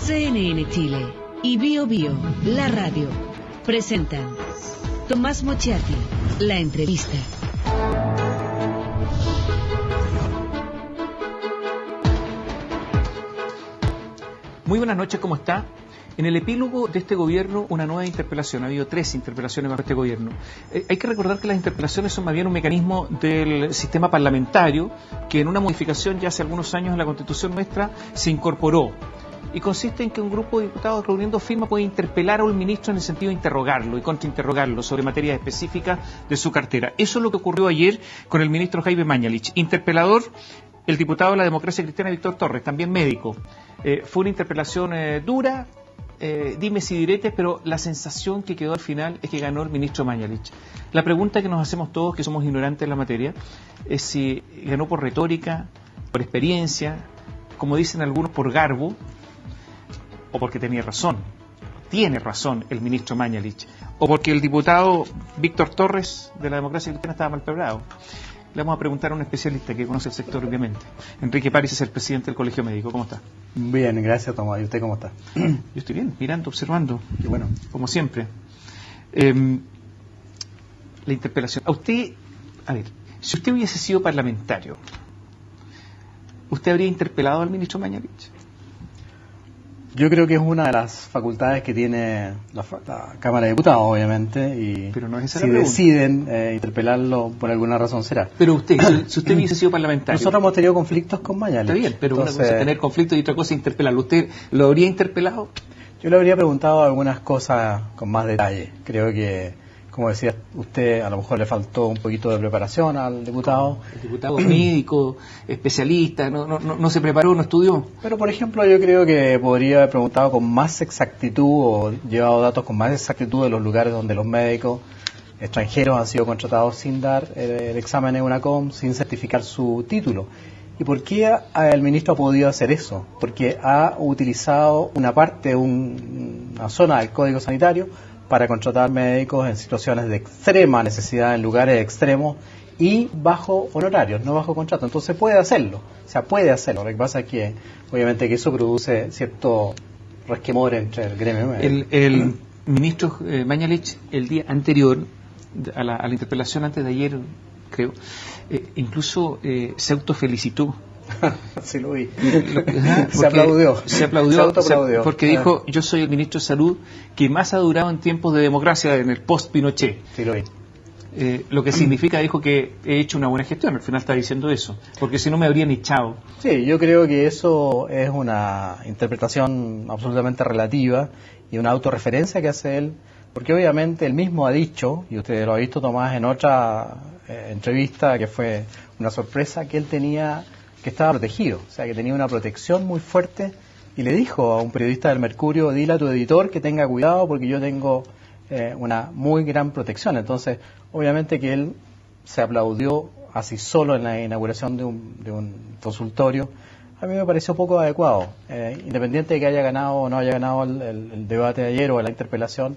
CNN Chile y Bio Bio, la radio, presentan Tomás Mochiati, la entrevista. Muy buenas noches, ¿cómo está? En el epílogo de este gobierno, una nueva interpelación. Ha habido 3 interpelaciones bajo este gobierno. Hay que recordar que las interpelaciones son más bien un mecanismo del sistema parlamentario que en una modificación ya hace algunos años en la Constitución nuestra se incorporó. Y consiste en que un grupo de diputados reuniendo firmas puede interpelar a un ministro en el sentido de interrogarlo y contrainterrogarlo sobre materias específicas de su cartera. Eso es lo que ocurrió ayer con el ministro Jaime Mañalich. Interpelador, el diputado de la Democracia Cristiana Víctor Torres, también médico. Fue una interpelación dura, dimes y diretes, pero la sensación que quedó al final es que ganó el ministro Mañalich. La pregunta que nos hacemos todos que somos ignorantes en la materia es si ganó por retórica, por experiencia, como dicen algunos, por garbo, o porque tenía razón. Tiene razón el ministro Mañalich, o porque el diputado Víctor Torres de la Democracia Cristiana estaba mal preparado. Le vamos a preguntar a un especialista que conoce el sector, obviamente. Enrique París es el presidente del Colegio Médico. ¿Cómo está? Bien, gracias, Tomás. ¿Y usted cómo está? Yo estoy bien, mirando, observando. Qué bueno. Como siempre. La interpelación. A ver, si usted hubiese sido parlamentario, ¿usted habría interpelado al ministro Mañalich? Yo creo que es una de las facultades que tiene la Cámara de Diputados, obviamente, pero no es esa si la pregunta. Deciden interpelarlo, por alguna razón será. Pero usted, si usted hubiese sido parlamentario... Nosotros hemos tenido conflictos con Mañalich. Está bien, pero entonces, una cosa es tener conflictos y otra cosa es interpelarlo. ¿Usted lo habría interpelado? Yo le habría preguntado algunas cosas con más detalle. Creo que, como decía usted, a lo mejor le faltó un poquito de preparación al diputado. El diputado médico, especialista, no se preparó, no estudió. Pero, por ejemplo, yo creo que podría haber preguntado con más exactitud o llevado datos con más exactitud de los lugares donde los médicos extranjeros han sido contratados sin dar el examen en UNACOM, sin certificar su título. ¿Y por qué el ministro ha podido hacer eso? Porque ha utilizado una parte, una zona del Código Sanitario para contratar médicos en situaciones de extrema necesidad, en lugares extremos y bajo honorarios, no bajo contrato. Entonces puede hacerlo, puede hacerlo. Lo que pasa es que obviamente que eso produce cierto resquemor entre el gremio médico. El ministro Mañalich, el día anterior a la interpelación, antes de ayer, creo, incluso se autofelicitó. Sí, lo vi. Se aplaudió. Se autoaplaudió. Porque dijo, yo soy el ministro de Salud que más ha durado en tiempos de democracia en el post-Pinochet. Sí, lo vi. Lo que significa, dijo, que he hecho una buena gestión. Al final está diciendo eso, porque si no me habrían echado. Sí, yo creo que eso es una interpretación absolutamente relativa y una autorreferencia que hace él, porque obviamente él mismo ha dicho, y usted lo ha visto, Tomás, en otra entrevista que fue una sorpresa, que él estaba protegido, que tenía una protección muy fuerte, y le dijo a un periodista del Mercurio, dile a tu editor que tenga cuidado porque yo tengo una muy gran protección. Entonces, obviamente que él se aplaudió así solo en la inauguración de un consultorio. A mí me pareció poco adecuado, independiente de que haya ganado o no haya ganado el debate de ayer o la interpelación.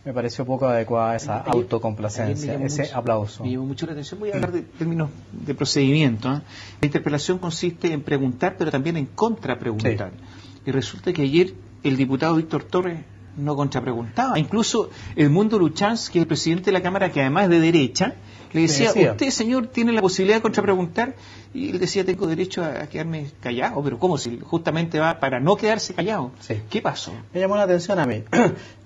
Me pareció poco adecuada esa autocomplacencia, ese aplauso. Me llamó mucho la atención. Voy a hablar de términos de procedimiento. La interpelación consiste en preguntar, pero también en contrapreguntar. Sí. Y resulta que ayer el diputado Víctor Torres no contrapreguntaba. Incluso Edmundo Luchans, que es el presidente de la Cámara, que además es de derecha, le decía, usted, señor, tiene la posibilidad de contrapreguntar. Y él decía, tengo derecho a quedarme callado. Pero ¿cómo? Si justamente va para no quedarse callado. Sí. ¿Qué pasó? Me llamó la atención a mí.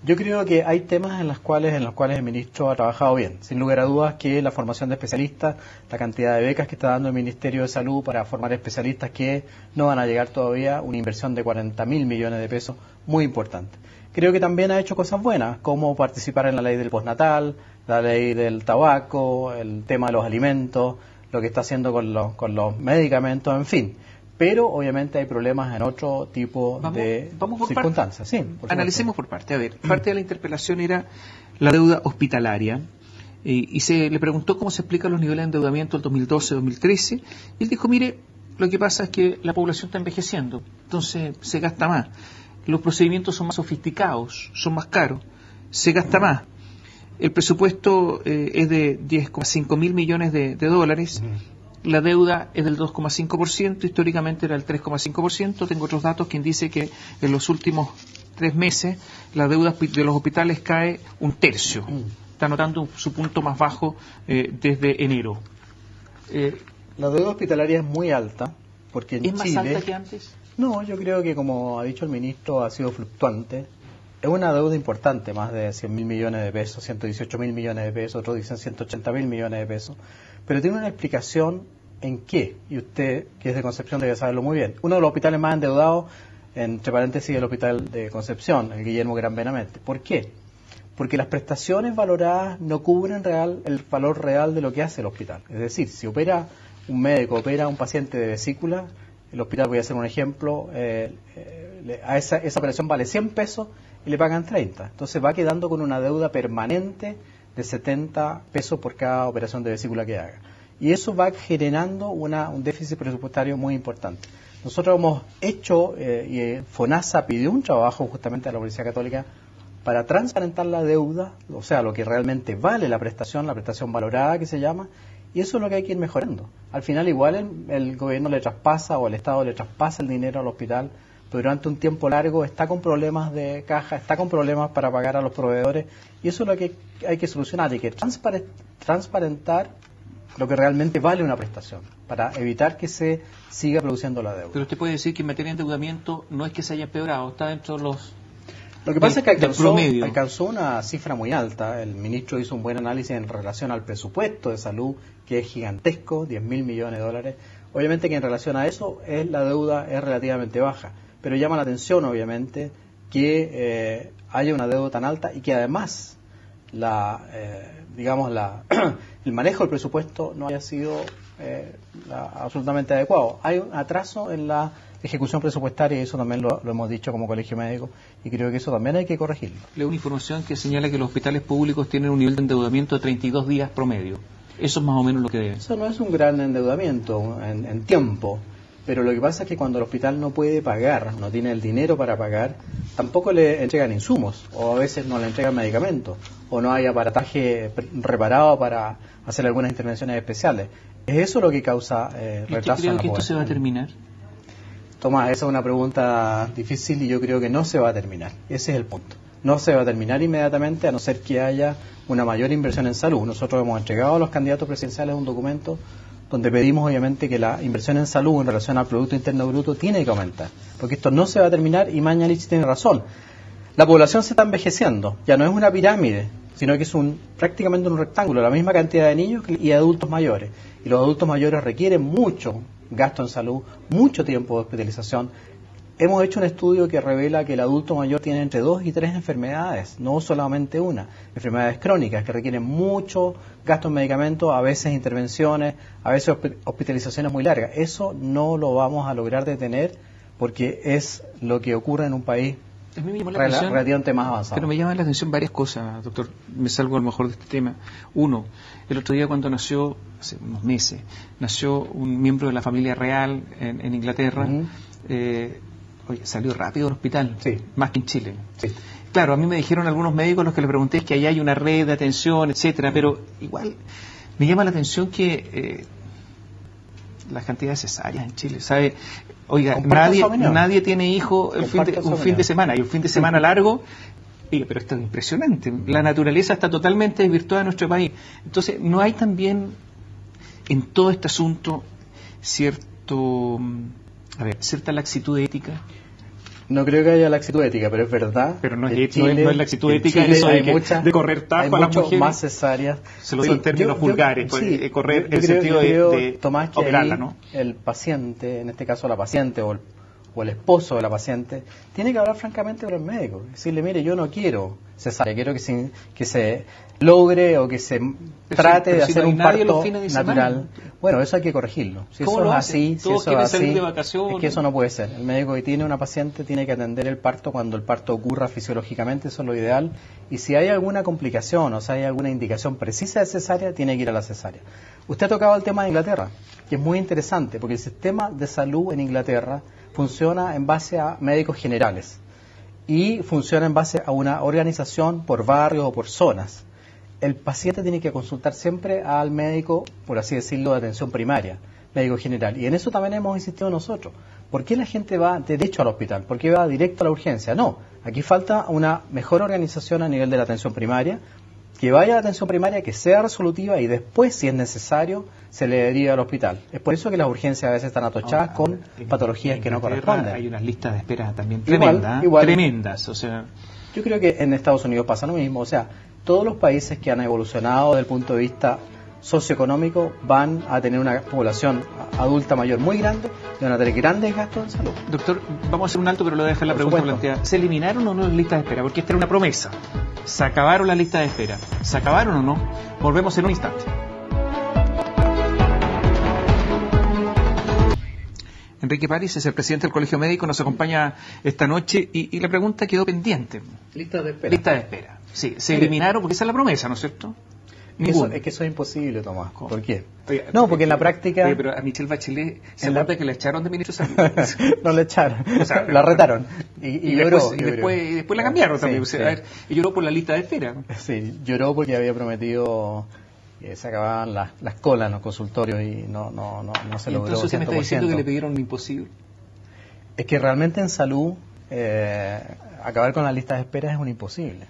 Yo creo que hay temas en los cuales el ministro ha trabajado bien. Sin lugar a dudas que la formación de especialistas, la cantidad de becas que está dando el Ministerio de Salud para formar especialistas que no van a llegar todavía, una inversión de 40.000 millones de pesos, muy importante. Creo que también ha hecho cosas buenas, como participar en la ley del postnatal, la ley del tabaco, el tema de los alimentos, lo que está haciendo con los medicamentos, en fin. Pero obviamente hay problemas en otro tipo de circunstancias. Sí, analicemos por parte. A ver, parte de la interpelación era la deuda hospitalaria y se le preguntó cómo se explican los niveles de endeudamiento del 2012-2013 y él dijo, mire, lo que pasa es que la población está envejeciendo, entonces se gasta más. Los procedimientos son más sofisticados, son más caros, se gasta más. El presupuesto es de 10,5 mil millones de dólares la deuda es del 2,5%, históricamente era el 3,5%. Tengo otros datos que dicen que en los últimos 3 meses la deuda de los hospitales cae un tercio. Está notando su punto más bajo desde enero. La deuda hospitalaria es muy alta, porque en ¿Es más Chile, alta que antes? No, yo creo que, como ha dicho el ministro, ha sido fluctuante. Es una deuda importante, más de 100.000 millones de pesos, 118.000 millones de pesos, otros dicen 180.000 millones de pesos. Pero tiene una explicación en qué, y usted, que es de Concepción, debe saberlo muy bien. Uno de los hospitales más endeudados, entre paréntesis, el hospital de Concepción, el Guillermo Gran Benavente. ¿Por qué? Porque las prestaciones valoradas no cubren el valor real de lo que hace el hospital. Es decir, si opera un médico, opera un paciente de vesícula, el hospital, voy a hacer un ejemplo, a esa operación vale 100 pesos y le pagan 30. Entonces va quedando con una deuda permanente de 70 pesos por cada operación de vesícula que haga. Y eso va generando un déficit presupuestario muy importante. Nosotros hemos hecho, y FONASA pidió un trabajo justamente a la Universidad Católica para transparentar la deuda, o sea, lo que realmente vale la prestación valorada que se llama, y eso es lo que hay que ir mejorando. Al final igual el gobierno le traspasa o el Estado le traspasa el dinero al hospital, pero durante un tiempo largo está con problemas de caja, está con problemas para pagar a los proveedores, y eso es lo que hay que solucionar, hay que transparentar lo que realmente vale una prestación, para evitar que se siga produciendo la deuda. Pero usted puede decir que en materia de endeudamiento no es que se haya empeorado, está dentro de los... Lo que pasa es que alcanzó una cifra muy alta. El ministro hizo un buen análisis en relación al presupuesto de salud, que es gigantesco, 10.000 millones de dólares. Obviamente que en relación a eso la deuda es relativamente baja, pero llama la atención, obviamente, que haya una deuda tan alta y que además el manejo del presupuesto no haya sido absolutamente adecuado. Hay un atraso en la ejecución presupuestaria, y eso también lo hemos dicho como colegio médico, y creo que eso también hay que corregirlo. Leo una información que señala que los hospitales públicos tienen un nivel de endeudamiento de 32 días promedio. Eso es más o menos lo que debe. Eso no es un gran endeudamiento en tiempo, pero lo que pasa es que cuando el hospital no puede pagar, no tiene el dinero para pagar, tampoco le entregan insumos, o a veces no le entregan medicamentos, o no hay aparataje reparado para hacer algunas intervenciones especiales. Es eso lo que causa retraso. ¿Y usted cree que esto se va a terminar? Tomás, esa es una pregunta difícil y yo creo que no se va a terminar. Ese es el punto. No se va a terminar inmediatamente, a no ser que haya una mayor inversión en salud. Nosotros hemos entregado a los candidatos presidenciales un documento donde pedimos obviamente que la inversión en salud en relación al Producto Interno Bruto tiene que aumentar, porque esto no se va a terminar, y Mañalich tiene razón. La población se está envejeciendo, ya no es una pirámide, sino que es prácticamente un rectángulo, la misma cantidad de niños y adultos mayores. Y los adultos mayores requieren mucho gasto en salud, mucho tiempo de hospitalización. Hemos hecho un estudio que revela que el adulto mayor tiene entre 2 y 3 enfermedades, no solamente una. Enfermedades crónicas que requieren mucho gasto en medicamentos, a veces intervenciones, a veces hospitalizaciones muy largas. Eso no lo vamos a lograr detener, porque es lo que ocurre en un país relativamente más avanzado. Pero me llaman la atención varias cosas, doctor. Me salgo a lo mejor de este tema. Uno, el otro día cuando nació, hace unos meses, nació un miembro de la familia real en Inglaterra. Oye, salió rápido del hospital, sí, más que en Chile. Sí. Claro, a mí me dijeron algunos médicos, los que les pregunté, es que ahí hay una red de atención, etcétera, pero igual me llama la atención que la cantidad de cesáreas en Chile, ¿sabe? Oiga, nadie tiene hijo un fin de semana, y un fin de semana largo. Oiga, pero esto es impresionante. La naturaleza está totalmente desvirtuada en nuestro país. Entonces, ¿no hay también en todo este asunto cierta laxitud ética? No creo que haya laxitud ética, pero es verdad. Pero no es laxitud ética, eso de correr tajo a las mujeres. Más cesáreas. Se lo digo en términos vulgares, correr en el sentido de Tomás, que operarla, ¿no? El paciente, en este caso la paciente o el esposo de la paciente, tiene que hablar francamente con el médico. Decirle, mire, yo no quiero cesárea, quiero que se logre o que se trate de hacer un parto natural. Bueno, eso hay que corregirlo. Si eso es así, es que eso no puede ser. El médico que tiene una paciente tiene que atender el parto cuando el parto ocurra fisiológicamente, eso es lo ideal. Y si hay alguna complicación o si hay alguna indicación precisa de cesárea, tiene que ir a la cesárea. Usted ha tocado el tema de Inglaterra, que es muy interesante, porque el sistema de salud en Inglaterra funciona en base a médicos generales y funciona en base a una organización por barrios o por zonas. el paciente tiene que consultar siempre al médico, por así decirlo, de atención primaria, médico general. Y en eso también hemos insistido nosotros. ¿Por qué la gente va derecho al hospital? ¿Por qué va directo a la urgencia? No, aquí falta una mejor organización a nivel de la atención primaria, que vaya a la atención primaria, que sea resolutiva y después, si es necesario, se le deriva al hospital. Es por eso que las urgencias a veces están atochadas con patologías que no corresponden. Hay unas listas de espera también igual, tremendas. O sea, yo creo que en Estados Unidos pasa lo mismo. O sea, todos los países que han evolucionado desde el punto de vista socioeconómico van a tener una población adulta mayor muy grande y van a tener grandes gastos en salud. Doctor, vamos a hacer un alto, pero le voy a dejar la pregunta planteada. ¿Se eliminaron o no las listas de espera? Porque esta era una promesa. ¿Se acabaron las listas de espera? ¿Se acabaron o no? Volvemos en un instante. Enrique París es el presidente del Colegio Médico, nos acompaña esta noche y la pregunta quedó pendiente. Listas de espera. Listas de espera. Sí, se eliminaron porque esa es la promesa, ¿no es cierto? Es que eso es imposible, Tomás. ¿Cómo? ¿Por qué? Oye, no, porque en la práctica... Oye, pero a Michelle Bachelet se acuerda que la echaron de ministro de Salud. No la echaron, o sea, la retaron. Y lloró. Después la cambiaron también. Sí, o sea, a ver, y lloró por la lista de espera. Sí, lloró porque había prometido que se acababan las colas en los consultorios y no se logró. Entonces usted me está diciendo que le pidieron lo imposible. Es que realmente en salud acabar con las listas de espera es un imposible.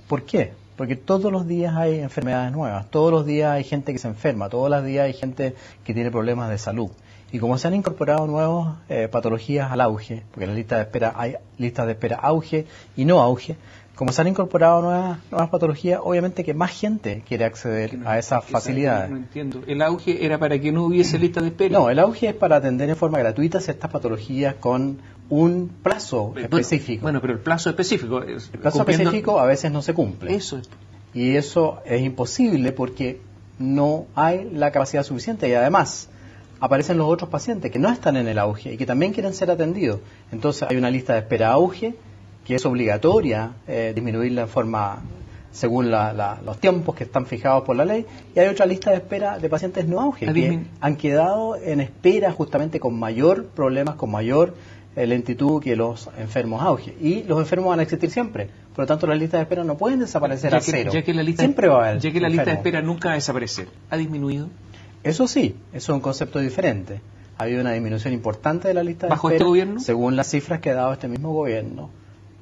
¿Por qué? Porque todos los días hay enfermedades nuevas, todos los días hay gente que se enferma, todos los días hay gente que tiene problemas de salud. Y como se han incorporado nuevas patologías al auge, porque en la lista de espera hay listas de espera auge y no auge, como se han incorporado nuevas patologías, obviamente que más gente quiere acceder a esas facilidades. No entiendo. ¿El auge era para que no hubiese lista de espera? No, el auge es para atender en forma gratuita estas patologías con un plazo específico. Bueno, pero el plazo específico... El plazo específico a veces no se cumple. Eso es. Y eso es imposible porque no hay la capacidad suficiente y además aparecen los otros pacientes que no están en el auge y que también quieren ser atendidos. Entonces hay una lista de espera auge que es obligatoria disminuirla en forma según los tiempos que están fijados por la ley, y hay otra lista de espera de pacientes no auge que han quedado en espera justamente con mayor problemas, con mayor lentitud que los enfermos auge, y los enfermos van a existir siempre, por lo tanto las listas de espera no pueden desaparecer a cero, siempre va a haber ya que la lista de espera nunca va a desaparecer. ¿Ha disminuido? Eso sí, eso es un concepto diferente. Ha habido una disminución importante de la lista de espera. ¿Bajo este gobierno? Según las cifras que ha dado este mismo gobierno.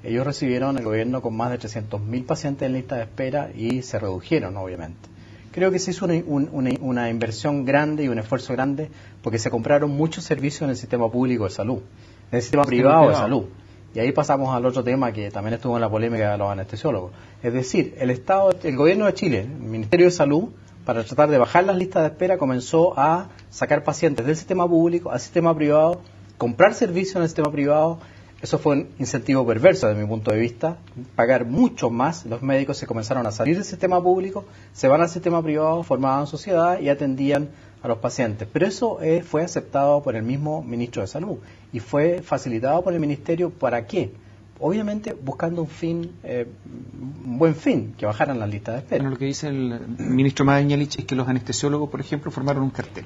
Ellos recibieron el gobierno con más de 300.000 pacientes en lista de espera y se redujeron, obviamente. Creo que se hizo una inversión grande y un esfuerzo grande porque se compraron muchos servicios en el sistema público de salud, en el sistema privado de salud. Y ahí pasamos al otro tema que también estuvo en la polémica de los anestesiólogos. Es decir, el gobierno de Chile, el Ministerio de Salud, para tratar de bajar las listas de espera, comenzó a sacar pacientes del sistema público al sistema privado, comprar servicios en el sistema privado. Eso fue un incentivo perverso desde mi punto de vista, pagar mucho más. Los médicos se comenzaron a salir del sistema público, se van al sistema privado, formaban sociedad y atendían a los pacientes. Pero eso fue aceptado por el mismo ministro de Salud y fue facilitado por el ministerio. ¿Para qué? Obviamente buscando un buen fin, que bajaran las listas de espera. Bueno, lo que dice el ministro Mañalich es que los anestesiólogos, por ejemplo, formaron un cartel.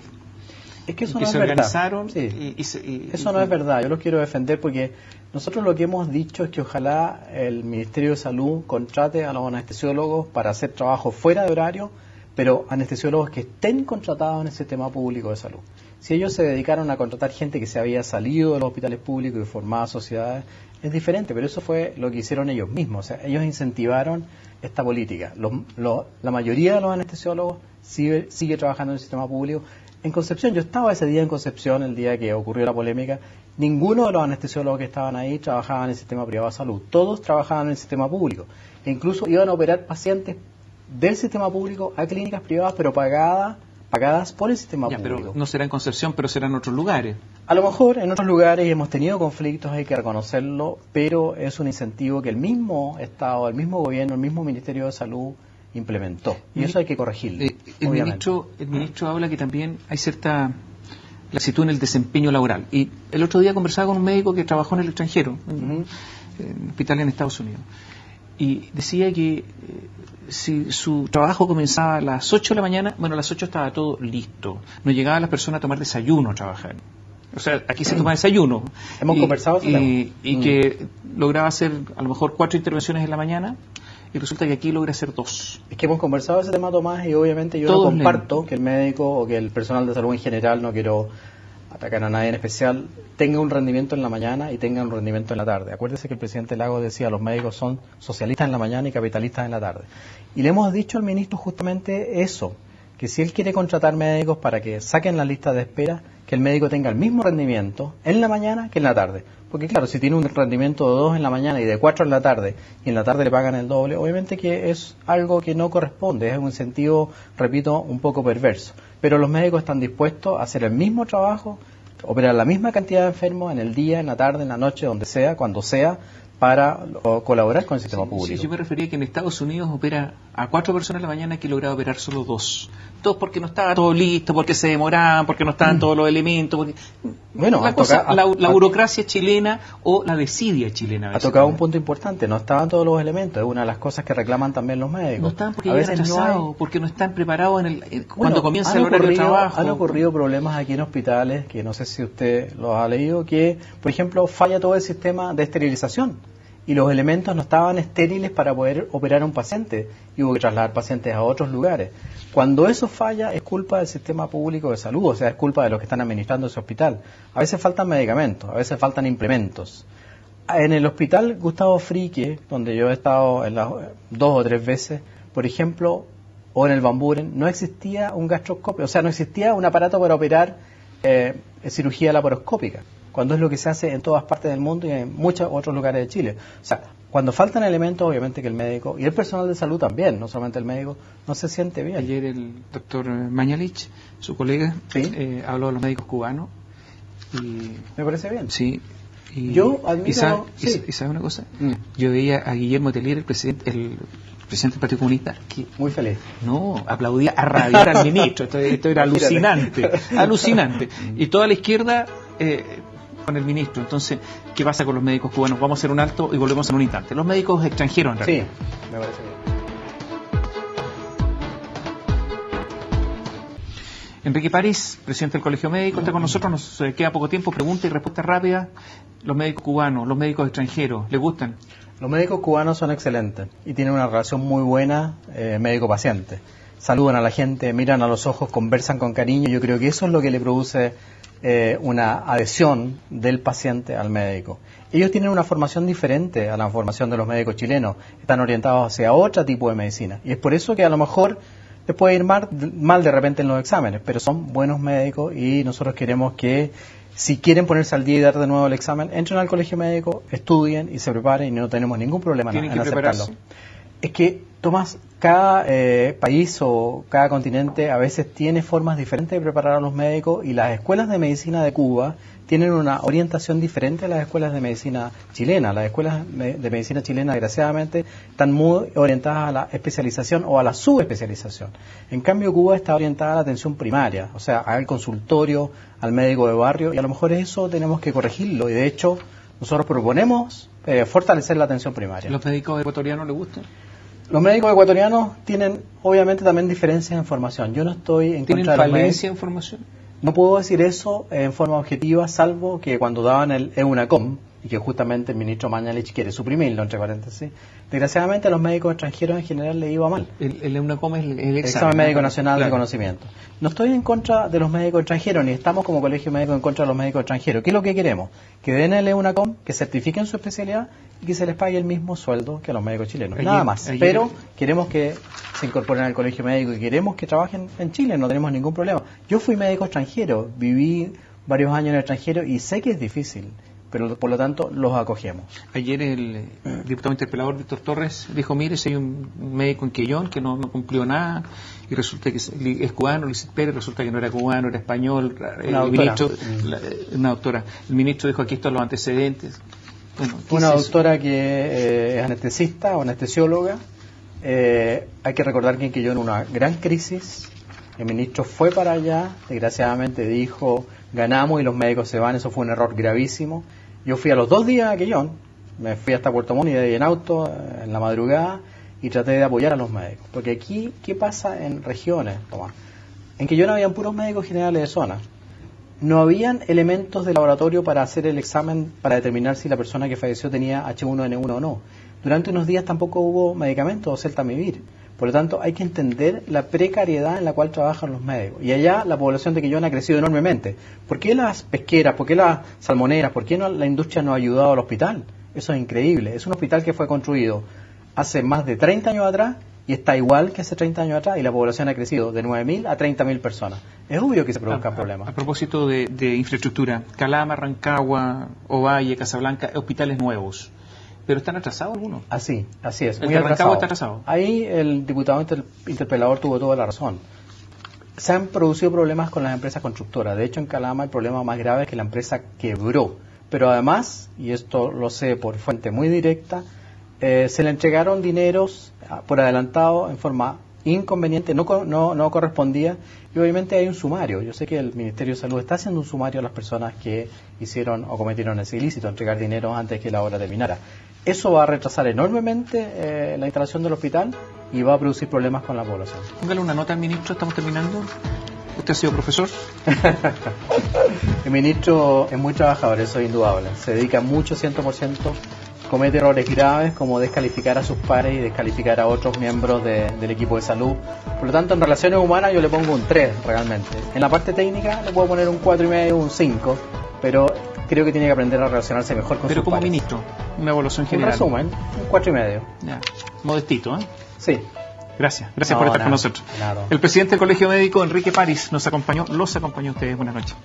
Es que eso no es verdad. Organizaron eso no es verdad. Yo lo quiero defender porque nosotros lo que hemos dicho es que ojalá el Ministerio de Salud contrate a los anestesiólogos para hacer trabajo fuera de horario, pero anestesiólogos que estén contratados en el sistema público de salud. Si ellos se dedicaron a contratar gente que se había salido de los hospitales públicos y formaba sociedades, es diferente, pero eso fue lo que hicieron ellos mismos. O sea, ellos incentivaron esta política. La mayoría de los anestesiólogos sigue trabajando en el sistema público. En Concepción, yo estaba ese día en Concepción, el día que ocurrió la polémica, ninguno de los anestesiólogos que estaban ahí trabajaba en el sistema privado de salud, todos trabajaban en el sistema público, e incluso iban a operar pacientes del sistema público a clínicas privadas, pero pagadas por el sistema público. Pero no será en Concepción, pero será en otros lugares. A lo mejor en otros lugares hemos tenido conflictos, hay que reconocerlo, pero es un incentivo que el mismo Estado, el mismo gobierno, el mismo Ministerio de Salud implementó, y eso hay que corregirlo. El ministro habla que también hay cierta laxitud en el desempeño laboral, y el otro día conversaba con un médico que trabajó en el extranjero, en un hospital en Estados Unidos, y decía que si su trabajo comenzaba a las 8 de la mañana, bueno, a las 8 estaba todo listo, no llegaban las personas a tomar desayuno a trabajar. O sea, aquí se toma desayuno. Hemos conversado y que lograba hacer a lo mejor 4 intervenciones en la mañana, y resulta que aquí logra hacer 2. Es que hemos conversado ese tema, Tomás, y obviamente yo no comparto que el médico o que el personal de salud en general, no quiero atacar a nadie en especial, tenga un rendimiento en la mañana y tenga un rendimiento en la tarde. Acuérdese que el presidente Lagos decía, los médicos son socialistas en la mañana y capitalistas en la tarde. Y le hemos dicho al ministro justamente eso, que si él quiere contratar médicos para que saquen la lista de espera, que el médico tenga el mismo rendimiento en la mañana que en la tarde. Porque claro, si tiene un rendimiento de 2 en la mañana y de 4 en la tarde, y en la tarde le pagan el doble, obviamente que es algo que no corresponde, es un incentivo, repito, un poco perverso. Pero los médicos están dispuestos a hacer el mismo trabajo, operar la misma cantidad de enfermos en el día, en la tarde, en la noche, donde sea, cuando sea, para colaborar con el sistema público. Sí, yo me refería que en Estados Unidos opera a 4 personas en la mañana, que lograba operar solo 2. Todos porque no estaba todo listo, porque se demoraban, porque no estaban todos los elementos. Porque... Bueno, la burocracia chilena o la desidia chilena. Ha tocado un punto importante, no estaban todos los elementos, es una de las cosas que reclaman también los médicos. No estaban porque llegan atrasados, porque no están preparados cuando comienza el horario de trabajo. Han ocurrido problemas aquí en hospitales, que no sé si usted los ha leído, que, por ejemplo, falla todo el sistema de esterilización. Y los elementos no estaban estériles para poder operar a un paciente y hubo que trasladar pacientes a otros lugares. Cuando eso falla es culpa del sistema público de salud, o sea, es culpa de los que están administrando ese hospital. A veces faltan medicamentos, a veces faltan implementos. En el hospital Gustavo Frique, donde yo he estado 2 o 3 veces, por ejemplo, o en el Van Buren, no existía un gastroscopio, o sea, no existía un aparato para operar cirugía laparoscópica, cuando es lo que se hace en todas partes del mundo y en muchos otros lugares de Chile. O sea, cuando faltan elementos, obviamente que el médico, y el personal de salud también, no solamente el médico, no se siente bien. Ayer el doctor Mañalich, su colega, ¿sí? Habló de los médicos cubanos. Y, me parece bien. Sí. Y, yo admiro... ¿Y sabe una cosa? Yo veía a Guillermo Tellier, el presidente del Partido Comunista, que muy feliz. No, aplaudía a rabiar al ministro. Esto era alucinante. Alucinante. Y toda la izquierda... con el ministro. Entonces, ¿qué pasa con los médicos cubanos? Vamos a hacer un alto y volvemos en un instante. Los médicos extranjeros, en realidad. Sí, me parece bien. Enrique París, presidente del Colegio Médico, está con nosotros. Nos queda poco tiempo. Pregunta y respuesta rápida. Los médicos cubanos, los médicos extranjeros, ¿les gustan? Los médicos cubanos son excelentes y tienen una relación muy buena médico-paciente. Saludan a la gente, miran a los ojos, conversan con cariño. Yo creo que eso es lo que le produce una adhesión del paciente al médico. Ellos tienen una formación diferente a la formación de los médicos chilenos, están orientados hacia otro tipo de medicina y es por eso que a lo mejor les puede ir mal de repente en los exámenes, pero son buenos médicos y nosotros queremos que si quieren ponerse al día y dar de nuevo el examen, entren al colegio médico, estudien y se preparen y no tenemos ningún problema en aceptarlo. Prepararse. Es que, Tomás, cada país o cada continente a veces tiene formas diferentes de preparar a los médicos y las escuelas de medicina de Cuba tienen una orientación diferente a las escuelas de medicina chilena. Las escuelas de medicina chilena, desgraciadamente, están muy orientadas a la especialización o a la subespecialización. En cambio, Cuba está orientada a la atención primaria, o sea, al consultorio, al médico de barrio, y a lo mejor eso tenemos que corregirlo. Y de hecho, nosotros proponemos fortalecer la atención primaria. ¿Los médicos ecuatorianos les gustan? Los médicos ecuatorianos tienen, obviamente, también diferencias en formación. Yo no estoy en contra de los médicos. ¿Tienen falencia en formación? No puedo decir eso en forma objetiva, salvo que cuando daban el EUNACOM, y que justamente el ministro Mañalich quiere suprimirlo, entre paréntesis, desgraciadamente a los médicos extranjeros en general le iba mal. El EUNACOM es el examen médico nacional de conocimiento. No estoy en contra de los médicos extranjeros, ni estamos como colegio médico en contra de los médicos extranjeros. ¿Qué es lo que queremos? Que den el EUNACOM, que certifiquen su especialidad y que se les pague el mismo sueldo que a los médicos chilenos. Nada más. Pero queremos que se incorporen al colegio médico y queremos que trabajen en Chile, no tenemos ningún problema. Yo fui médico extranjero, viví varios años en el extranjero y sé que es difícil, pero por lo tanto los acogemos. Ayer el diputado interpelador Víctor Torres dijo, mire, si hay un médico en Quellón que no cumplió nada y resulta que es cubano, Luis Pérez, resulta que no era cubano, era español, una doctora. El ministro dijo, aquí están los antecedentes. Bueno, una doctora que es anestesista o anestesióloga. Hay que recordar que en Quellón una gran crisis. El ministro fue para allá, desgraciadamente dijo, ganamos y los médicos se van, eso fue un error gravísimo. Yo fui a los 2 días a Quellón, me fui hasta Puerto Montt y de ahí en auto, en la madrugada, y traté de apoyar a los médicos. Porque aquí, ¿qué pasa en regiones, Tomás? En Quellón habían puros médicos generales de zona. No habían elementos de laboratorio para hacer el examen para determinar si la persona que falleció tenía H1N1 o no. durante unos días tampoco hubo medicamentos o Celtamivir. Por lo tanto, hay que entender la precariedad en la cual trabajan los médicos. Y allá la población de Quillón ha crecido enormemente. ¿Por qué las pesqueras, por qué las salmoneras, por qué la industria no ha ayudado al hospital? Eso es increíble. Es un hospital que fue construido hace más de 30 años atrás y está igual que hace 30 años atrás y la población ha crecido de 9.000 a 30.000 personas. Es obvio que se produzcan problemas. A propósito de infraestructura, Calama, Rancagua, Ovalle, Casablanca, hospitales nuevos. ¿Pero están atrasados algunos? Así es. ¿El de Rancagua está atrasado? Ahí el diputado interpelador tuvo toda la razón. Se han producido problemas con las empresas constructoras. De hecho, en Calama el problema más grave es que la empresa quebró. Pero además, y esto lo sé por fuente muy directa, se le entregaron dineros por adelantado en forma inconveniente, no correspondía, y obviamente hay un sumario. Yo sé que el Ministerio de Salud está haciendo un sumario a las personas que hicieron o cometieron ese ilícito, entregar dinero antes que la obra terminara. Eso va a retrasar enormemente la instalación del hospital y va a producir problemas con la población. Póngale una nota al ministro, estamos terminando. ¿Usted ha sido profesor? El ministro es muy trabajador, eso es indudable. Se dedica mucho, 100%. Comete errores graves como descalificar a sus pares y descalificar a otros miembros del equipo de salud. Por lo tanto, en relaciones humanas yo le pongo un 3 realmente. En la parte técnica le puedo poner un 4,5, un 5, pero creo que tiene que aprender a relacionarse mejor con sus pares. Pero como ministro, una evaluación general. En resumen, un 4,5. Ya. Modestito, ¿eh? Sí. Gracias por estar con nosotros. Nada. El presidente del Colegio Médico, Enrique París, los acompañó a ustedes. Buenas noches.